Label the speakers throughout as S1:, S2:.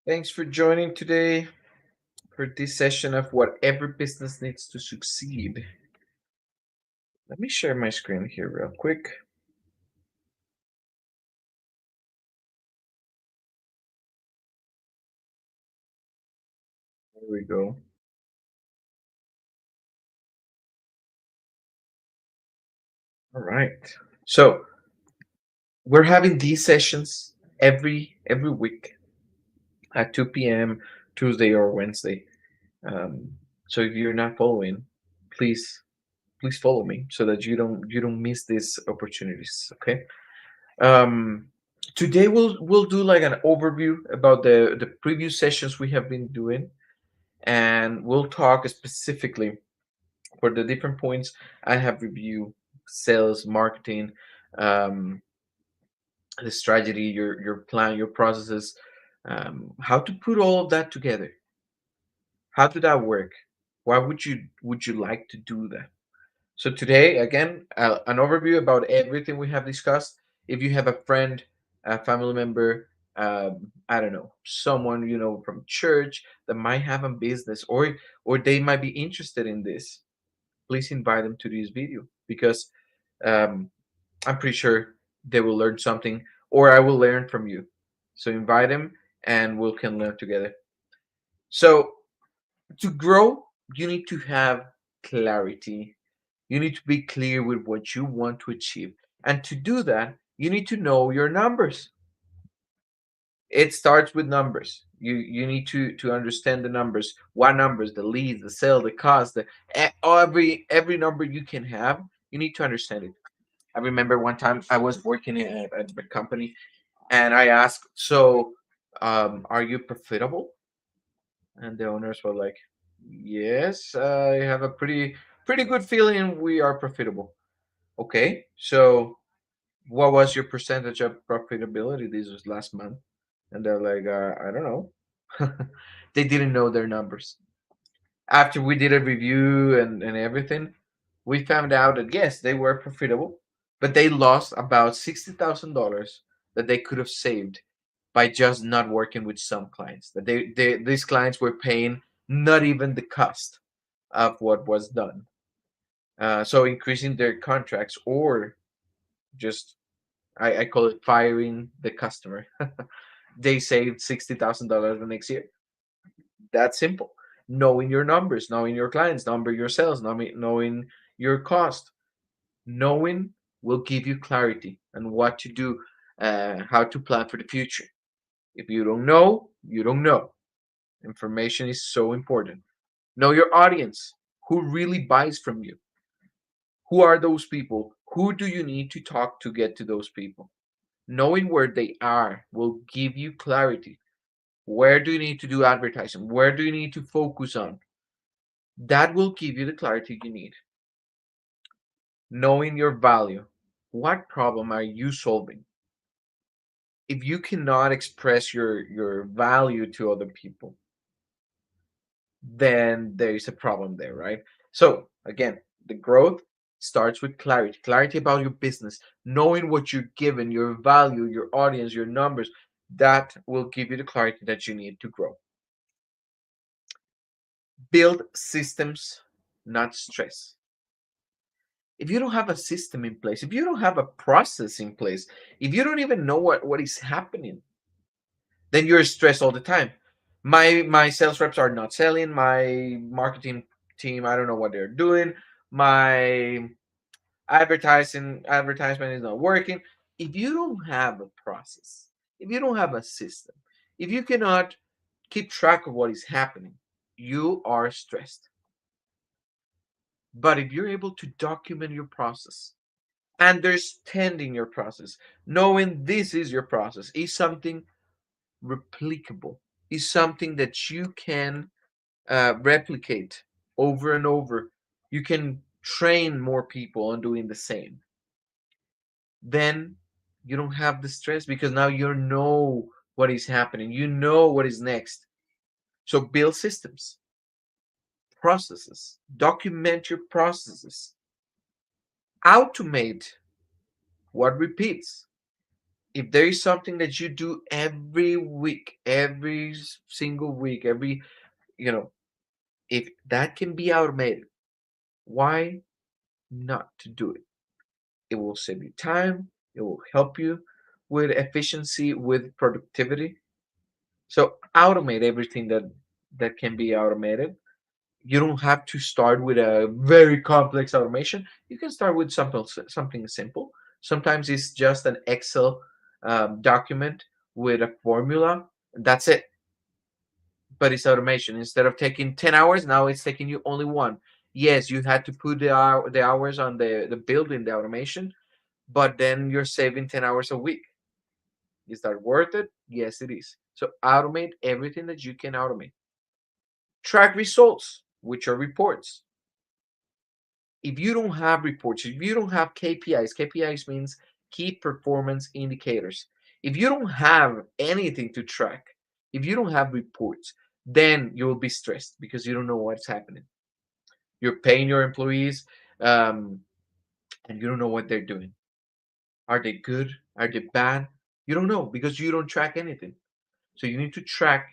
S1: Thanks for joining today for this session of what every business needs to succeed. Let me share my screen here real quick. There we go. All right. So we're having these sessions every week at 2 p.m. Tuesday or Wednesday. Um, so if you're not following, please follow me so that you don't miss these opportunities. Okay. Um, Today we'll do like an overview about the previous sessions we have been doing, and we'll talk specifically for the different points I have reviewed: sales, marketing, um, the strategy, your plan, your processes, how to put all of that together. How did that work? Why would you like to do that? So today, again, an overview about everything we have discussed. If you have a friend, a family member, I don't know, someone from church that might have a business, or they might be interested in this, please invite them to this video because um, I'm pretty sure they will learn something, or I will learn from you. So invite them, and we can learn together. So to grow, you need to have clarity. You need to be clear with what you want to achieve. And to do that, you need to know your numbers. It starts with numbers. You need to understand the numbers. What numbers? The leads, the sale, the cost, every number you can have. You need to understand it. I remember one time I was working at a company, and I asked, "So, are you profitable?" And the owners were like, "Yes, I have a pretty good feeling we are profitable." Okay, so what was your percentage of profitability this was last month? And they're like, I don't know. They didn't know their numbers. After we did a review and everything, we found out that yes, they were profitable, but they lost about $60,000 that they could have saved by just not working with some clients. That these clients were paying not even the cost of what was done. So increasing their contracts, or just I call it firing the customer. They saved $60,000 the next year. That's simple. Knowing your numbers, knowing your clients, number your sales, knowing your cost, knowing will give you clarity on what to do, how to plan for the future. If you don't know, you don't know. Information is so important. Know your audience. Who really buys from you? Who are those people? Who do you need to talk to get to those people? Knowing where they are will give you clarity. Where do you need to do advertising? Where do you need to focus on? That will give you the clarity you need. Knowing your value. What problem are you solving? If you cannot express your value to other people, then there is a problem there, right? So again, the growth starts with clarity. Clarity about your business, knowing what you're given, your value, your audience, your numbers. That will give you the clarity that you need to grow. Build systems, not stress. If you don't have a system in place, if you don't have a process in place, if you don't even know what is happening, then you're stressed all the time. My sales reps are not selling. My marketing team, I don't know what they're doing. My advertisement is not working. If you don't have a process, if you don't have a system, if you cannot keep track of what is happening, you are stressed. But if you're able to document your process, understanding your process, knowing this is your process, is something replicable, is something that you can replicate over and over. You can train more people on doing the same. Then you don't have the stress because now you know what is happening, you know what is next. So build systems, processes, document your processes, automate what repeats. If there is something that you do every week, every single week, every, you know, if that can be automated, why not to do it? It will save you time, it will help you with efficiency, with productivity. So automate everything that can be automated. You don't have to start with a very complex automation. You can start with something simple. Sometimes it's just an Excel document with a formula. That's it. But it's automation. Instead of taking 10 hours, now it's taking you only one. Yes, you had to put the hours on the building the automation, but then you're saving 10 hours a week. Is that worth it? Yes, it is. So automate everything that you can automate. Track results, which are reports. If you don't have reports, if you don't have KPIs, KPIs means key performance indicators. If you don't have anything to track, if you don't have reports, then you'll be stressed because you don't know what's happening. You're paying your employees, um, and you don't know what they're doing. Are they good? Are they bad? You don't know because you don't track anything. So you need to track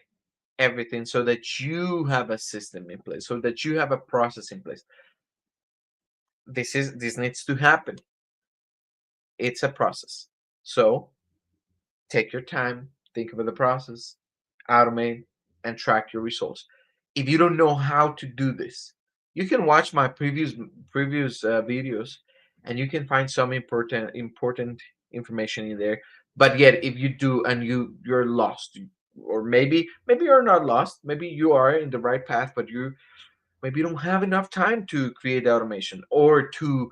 S1: everything so that you have a system in place, so that you have a process in place. This needs to happen. It's a process. So take your time, think about the process, automate, and track your results. If you don't know how to do this, you can watch my previous videos, and you can find some important information in there. But yet, if you do and you're lost, or maybe you're not lost, maybe you are in the right path, but you maybe you don't have enough time to create automation or to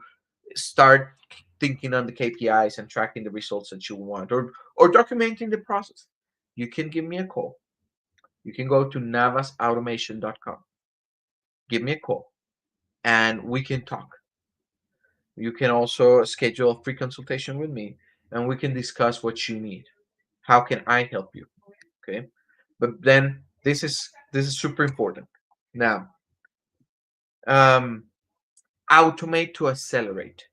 S1: start thinking on the KPIs and tracking the results that you want, or documenting the process. You can give me a call. You can go to navasautomation.com. Give me a call and we can talk. You can also schedule a free consultation with me and we can discuss what you need. How can I help you? Okay? But then this is super important. Now, um automate to accelerate.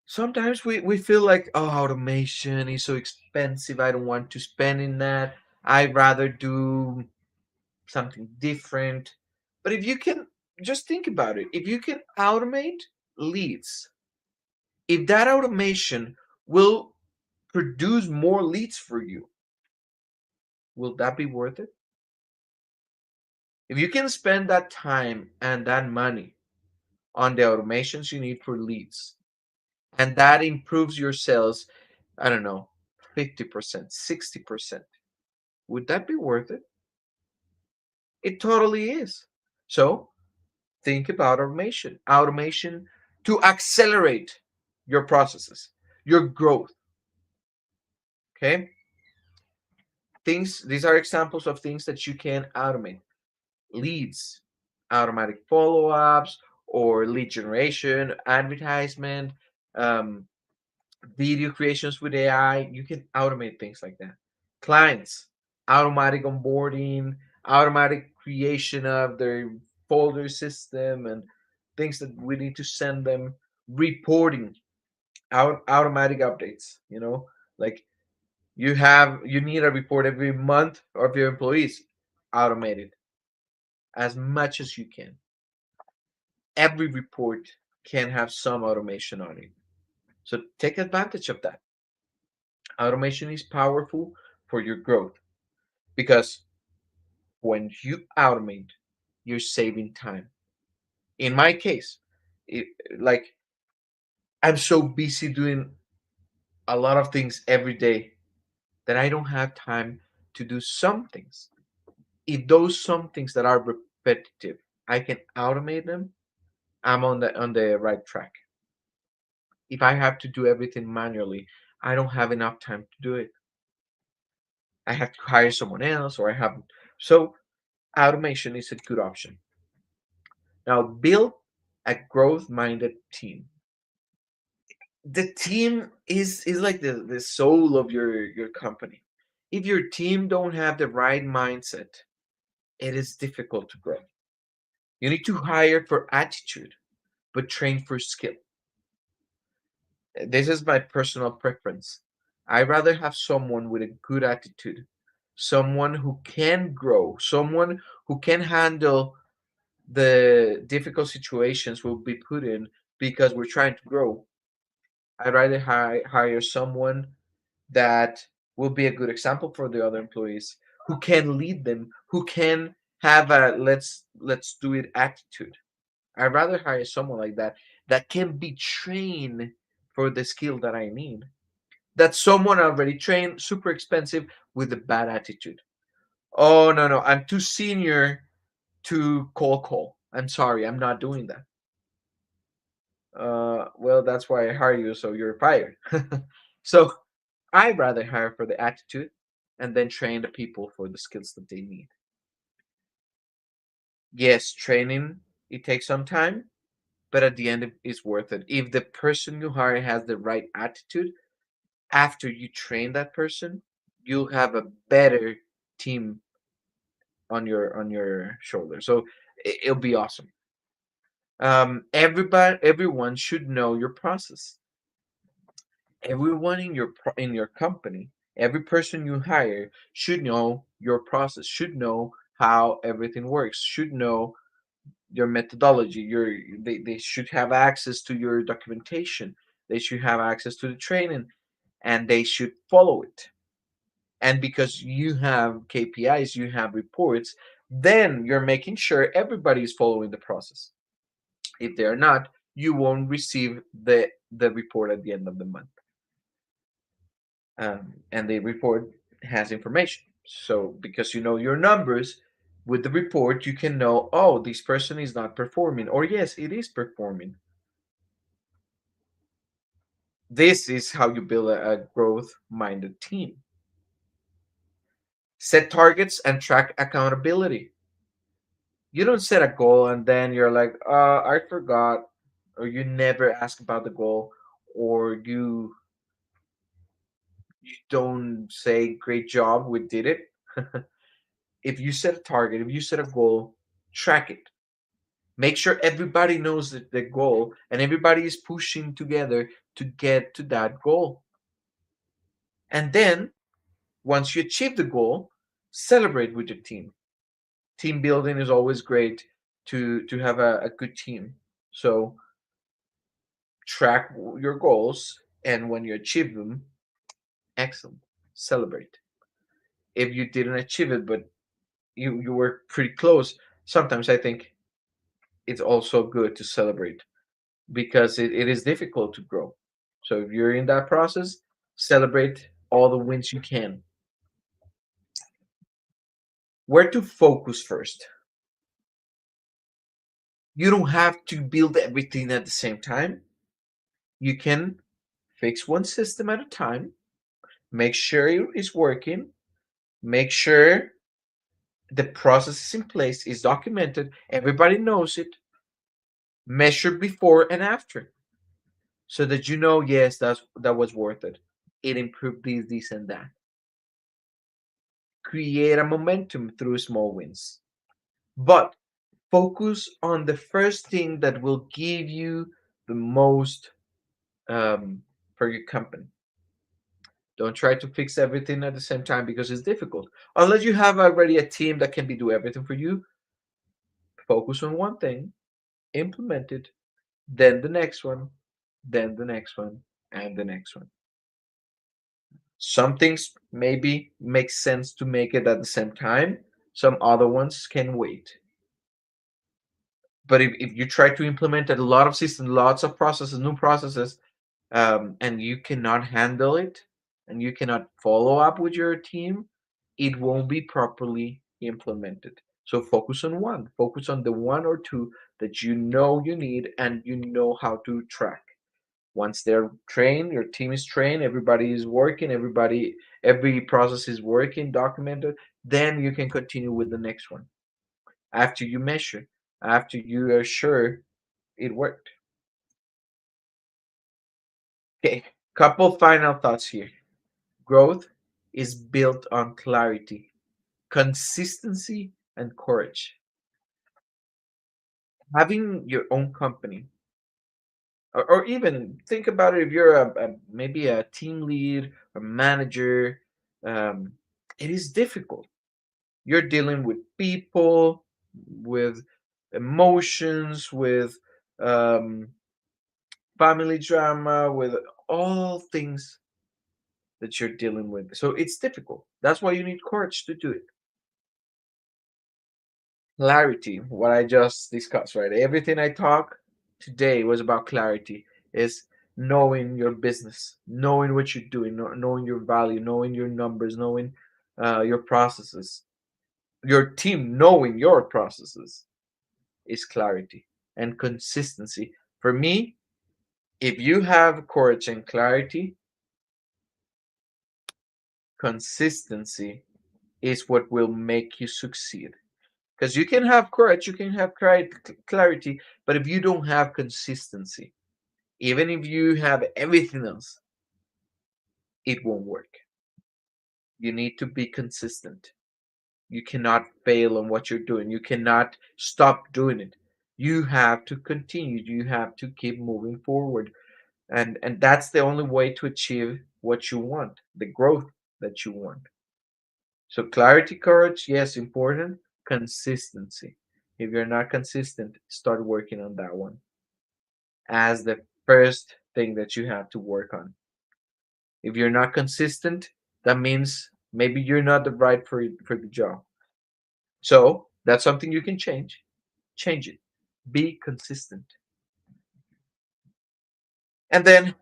S1: Sometimes we feel like, oh, automation is so expensive, I don't want to spend in that, I'd rather do something different. But if you can just think about it, if you can automate leads, if that automation will produce more leads for you, will that be worth it? If you can spend that time and that money on the automations you need for leads, and that improves your sales, I don't know, 50%, 60%, would that be worth it? It totally is. So think about automation to accelerate your processes, your growth. Okay, things, these are examples of things that you can automate. Leads, automatic follow-ups, or lead generation, advertisement, um, video creations with AI. You can automate things like that. Clients, automatic onboarding, automatic creation of their folder system and things that we need to send them. Reporting, automatic updates. Like you need a report every month of your employees. Automated as much as you can. Every report can have some automation on it. So take advantage of that. Automation is powerful for your growth because when you automate, you're saving time. In my case, it, like I'm so busy doing a lot of things every day that I don't have time to do some things. If those some things that are repetitive, I can automate them, I'm on the right track. If I have to do everything manually, I don't have enough time to do it. I have to hire someone else, or I have so automation is a good option. Now, build a growth minded team. The team is like the soul of your company. If your team don't have the right mindset, it is difficult to grow. You need to hire for attitude, but train for skill. This is my personal preference. I rather have someone with a good attitude, someone who can grow, someone who can handle the difficult situations we'll be put in because we're trying to grow. I'd rather hire someone that will be a good example for the other employees, who can lead them, who can have a let's do it attitude. I'd rather hire someone like that that can be trained for the skill that I need. That's someone already trained, super expensive, with a bad attitude. Oh no, no, I'm too senior to call. I'm sorry, I'm not doing that. Well, that's why I hire you, so you're fired. So I'd rather hire for the attitude and then train the people for the skills that they need. Yes, training, it takes some time, but at the end, it's worth it. If the person you hire has the right attitude, after you train that person, you'll have a better team on your shoulder. So it'll be awesome. Everyone should know your process. Everyone in your company, every person you hire should know your process, should know how everything works, should know your methodology. They should have access to your documentation. They should have access to the training, and they should follow it. And because you have KPIs, you have reports, then you're making sure everybody is following the process. If they're not, you won't receive the report at the end of the month. And the report has information. So because you know your numbers, with the report you can know, oh, this person is not performing, or yes, it is performing. This is how you build a growth-minded team. Set targets and track accountability. You don't set a goal and then you're like, I forgot, or you never ask about the goal, or you don't say, great job, we did it. If you set a target, if you set a goal, track it. Make sure everybody knows the goal and everybody is pushing together to get to that goal. And then once you achieve the goal, celebrate with your team. Team building is always great to have a good team. So track your goals, and when you achieve them, excellent. Celebrate. If you didn't achieve it, but you were pretty close, sometimes I think it's also good to celebrate because it is difficult to grow. So if you're in that process, celebrate all the wins you can. Where to focus first? You don't have to build everything at the same time. You can fix one system at a time, make sure it is working, make sure the process is in place, is documented, everybody knows it, measure before and after so that you know, yes, that was worth it. It improved this, and that. Create a momentum through small wins. But focus on the first thing that will give you the most for your company. Don't try to fix everything at the same time because it's difficult. Unless you have already a team that can be do everything for you, focus on one thing, implement it, then the next one, then the next one, and the next one. Some things maybe make sense to make it at the same time. Some other ones can wait. But if you try to implement a lot of systems, lots of processes, new processes, and you cannot handle it, and you cannot follow up with your team, it won't be properly implemented. So focus on one. Focus on the one or two that you know you need and you know how to track. Once they're trained, your team is trained, everybody is working, every process is working, documented, then you can continue with the next one. After you measure, after you are sure it worked. Okay, couple final thoughts here. Growth is built on clarity, consistency, and courage. Having your own company, or even think about it if you're maybe a team lead, a manager. um, it is difficult. You're dealing with people, with emotions, with um, family drama, with all things that you're dealing with. So it's difficult. That's why you need courage to do it. Clarity, what I just discussed, right? Everything I talk today was about clarity. Is knowing your business, knowing what you're doing, knowing your value, knowing your numbers, knowing your processes, your team knowing your processes is clarity and consistency. For me, if you have courage and clarity, consistency is what will make you succeed. Because you can have courage, you can have clarity, but if you don't have consistency, even if you have everything else, it won't work. You need to be consistent. You cannot fail on what you're doing. You cannot stop doing it. You have to continue. You have to keep moving forward. And that's the only way to achieve what you want, the growth that you want. So clarity, courage, yes, important. Consistency. If you're not consistent, start working on that one as the first thing that you have to work on. If you're not consistent, that means maybe you're not the right for the job. So that's something you can change. Change it. Be consistent. And then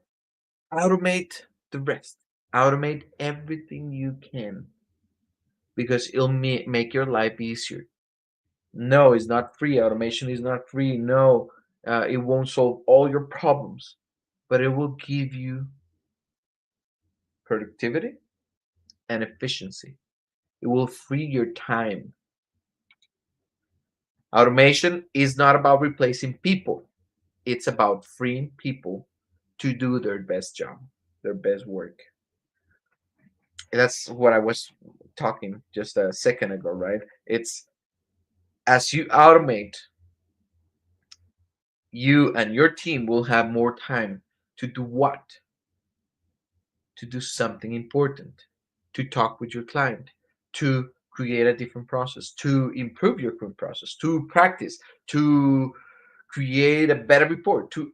S1: automate the rest. Automate everything you can because it'll make your life easier. No, it's not free. Automation is not free. No, it won't solve all your problems, but it will give you productivity and efficiency. It will free your time. Automation is not about replacing people, it's about freeing people to do their best job, their best work. That's what I was talking just a second ago, right? It's as you automate, you and your team will have more time to do what? To do something important, to talk with your client, to create a different process, to improve your current process, to practice, to create a better report. To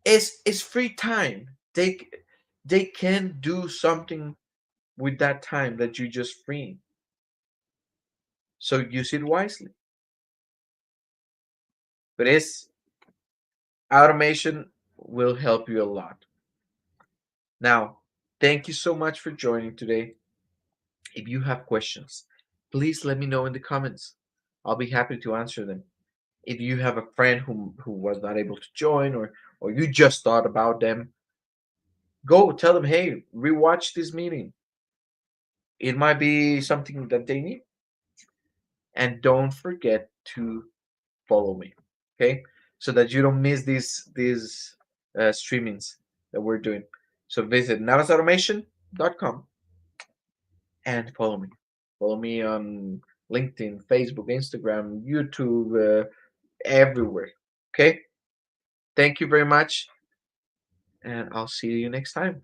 S1: it's free time. They can do something with that time that you just free. So use it wisely. But it's automation will help you a lot. Now, thank you so much for joining today. If you have questions, please let me know in the comments. I'll be happy to answer them. If you have a friend who was not able to join or you just thought about them, go tell them, hey, rewatch this meeting. It might be something that they need. And don't forget to follow me, okay? So that you don't miss these streamings that we're doing. So visit navasautomation.com and follow me. Follow me on LinkedIn, Facebook, Instagram, YouTube, everywhere. Okay? Thank you very much, and I'll see you next time.